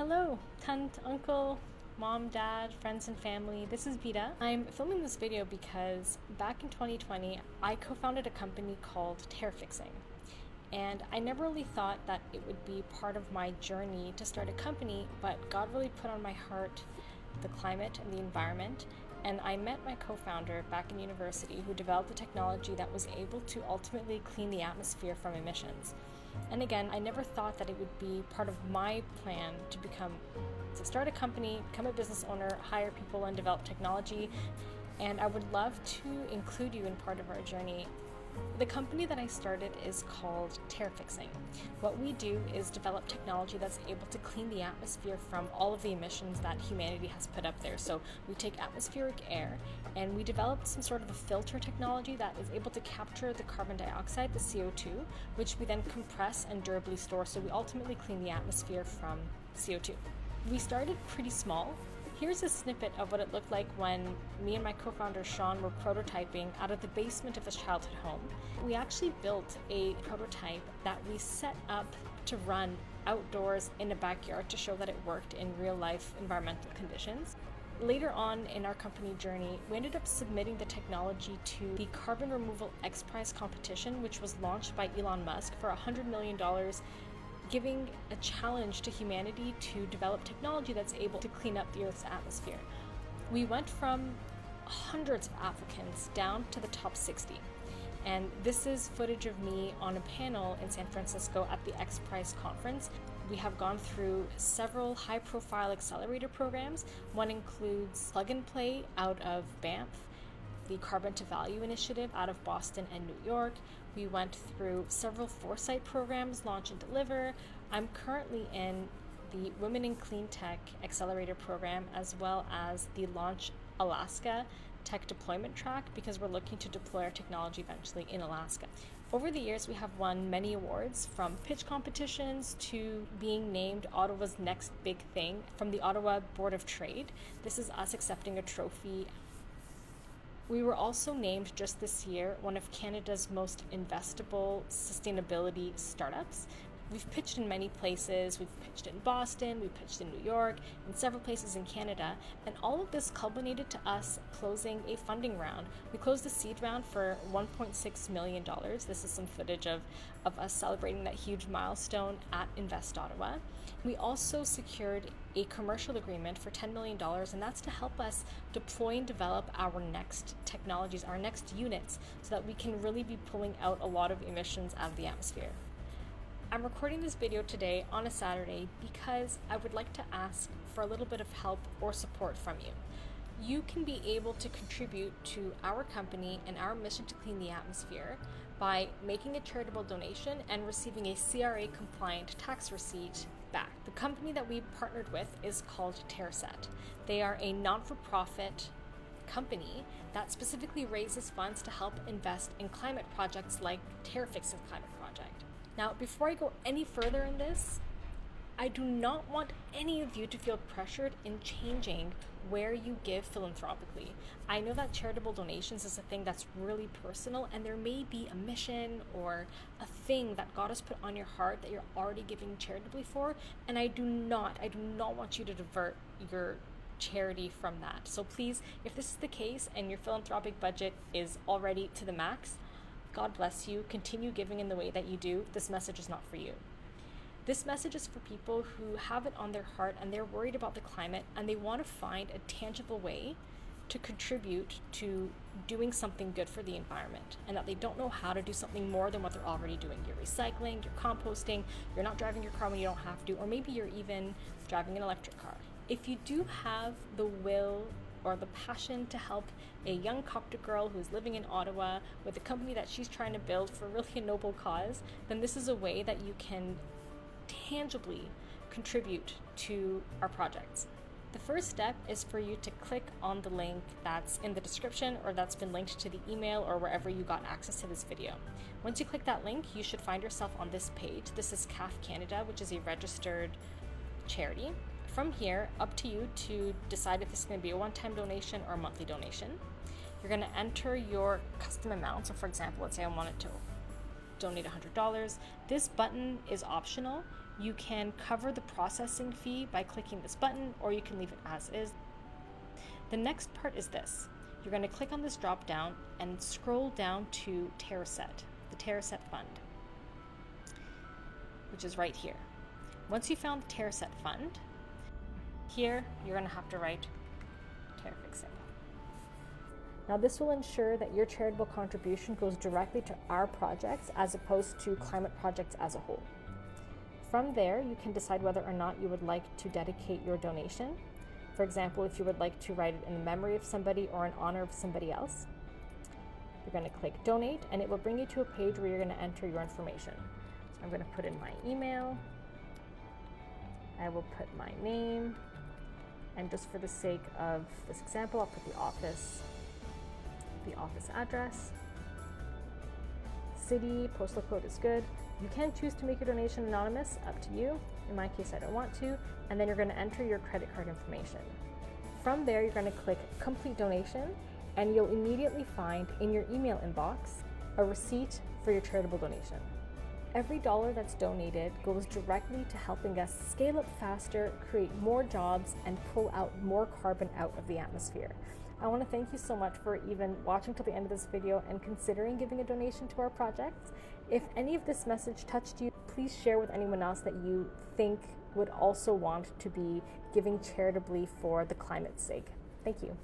Hello, aunt, uncle, mom, dad, friends and family. This is Vida. I'm filming this video because back in 2020, I co-founded a company called TerraFixing. And I never really thought that it would be part of my journey to start a company, but God really put on my heart the climate and the environment. And I met my co-founder back in university who developed a technology that was able to ultimately clean the atmosphere from emissions. And again, I never thought that it would be part of my plan to start a company, become a business owner, hire people and develop technology. And I would love to include you in part of our journey. The company that I started is called TerraFixing. What we do is develop technology that's able to clean the atmosphere from all of the emissions that humanity has put up there. So we take atmospheric air and we developed some sort of a filter technology that is able to capture the carbon dioxide, the CO2, which we then compress and durably store. So we ultimately clean the atmosphere from CO2. We started pretty small. Here's a snippet of what it looked like when me and my co-founder Sean were prototyping out of the basement of his childhood home. We actually built a prototype that we set up to run outdoors in a backyard to show that it worked in real life environmental conditions. Later on in our company journey, we ended up submitting the technology to the Carbon Removal X Prize competition, which was launched by Elon Musk for $100 million, giving a challenge to humanity to develop technology that's able to clean up the Earth's atmosphere. We went from hundreds of applicants down to the top 60. And this is footage of me on a panel in San Francisco at the X Prize conference. We have gone through several high-profile accelerator programs. One includes Plug and Play out of Banff, the Carbon to Value initiative out of Boston and New York. We went through several foresight programs, Launch and Deliver. I'm currently in the Women in Clean Tech Accelerator program, as well as the Launch Alaska Tech Deployment Track, because we're looking to deploy our technology eventually in Alaska. Over the years, we have won many awards, from pitch competitions to being named Ottawa's next big thing from the Ottawa Board of Trade. This is us accepting a trophy. We were also named just this year one of Canada's most investable sustainability startups. We've pitched in many places. We've pitched in Boston, we pitched in New York, and several places in Canada. And all of this culminated to us closing a funding round. We closed a seed round for $1.6 million. This is some footage of us celebrating that huge milestone at Invest Ottawa. We also secured a commercial agreement for $10 million, and that's to help us deploy and develop our next technologies, our next units, so that we can really be pulling out a lot of emissions out of the atmosphere. I'm recording this video today on a Saturday because I would like to ask for a little bit of help or support from you. You can be able to contribute to our company and our mission to clean the atmosphere by making a charitable donation and receiving a CRA-compliant tax receipt back. The company that we partnered with is called Terraset. They are a non-for-profit company that specifically raises funds to help invest in climate projects like TerraFixing Climate Project. Now, before I go any further in this, I do not want any of you to feel pressured in changing where you give philanthropically. I know that charitable donations is a thing that's really personal, and there may be a mission or a thing that God has put on your heart that you're already giving charitably for, and I do not want you to divert your charity from that. So please, if this is the case and your philanthropic budget is already to the max, God bless you. Continue giving in the way that you do. This message is not for you. This message is for people who have it on their heart and they're worried about the climate and they want to find a tangible way to contribute to doing something good for the environment, and that they don't know how to do something more than what they're already doing. You're recycling, you're composting, you're not driving your car when you don't have to, or maybe you're even driving an electric car. If you do have the will or the passion to help a young Coptic girl who's living in Ottawa with a company that she's trying to build for really a noble cause, then this is a way that you can tangibly contribute to our projects. The first step is for you to click on the link that's in the description or that's been linked to the email or wherever you got access to this video. Once you click that link, you should find yourself on this page. This is CAF Canada, which is a registered charity. From here, up to you to decide if this is going to be a one-time donation or a monthly donation. You're going to enter your custom amount. So for example, let's say I wanted to donate $100. This button is optional. You can cover the processing fee by clicking this button, or you can leave it as is. The next part is this. You're going to click on this drop down and scroll down to Terraset, the Terraset Fund, which is right here. Once you found the Terraset Fund, here you're going to have to write TerraFixing. Now this will ensure that your charitable contribution goes directly to our projects as opposed to climate projects as a whole. From there, you can decide whether or not you would like to dedicate your donation. For example, if you would like to write it in the memory of somebody or in honor of somebody else, you're going to click donate and it will bring you to a page where you're going to enter your information. So I'm going to put in my email, I will put my name, and just for the sake of this example, I'll put the office address, city, postal code is good. You can choose to make your donation anonymous, up to you. In my case, I don't want to. And then you're going to enter your credit card information. From there, you're going to click complete donation, and you'll immediately find in your email inbox a receipt for your charitable donation. Every dollar that's donated goes directly to helping us scale up faster, create more jobs, and pull out more carbon out of the atmosphere. I want to thank you so much for even watching till the end of this video and considering giving a donation to our projects. If any of this message touched you, please share with anyone else that you think would also want to be giving charitably for the climate's sake. Thank you.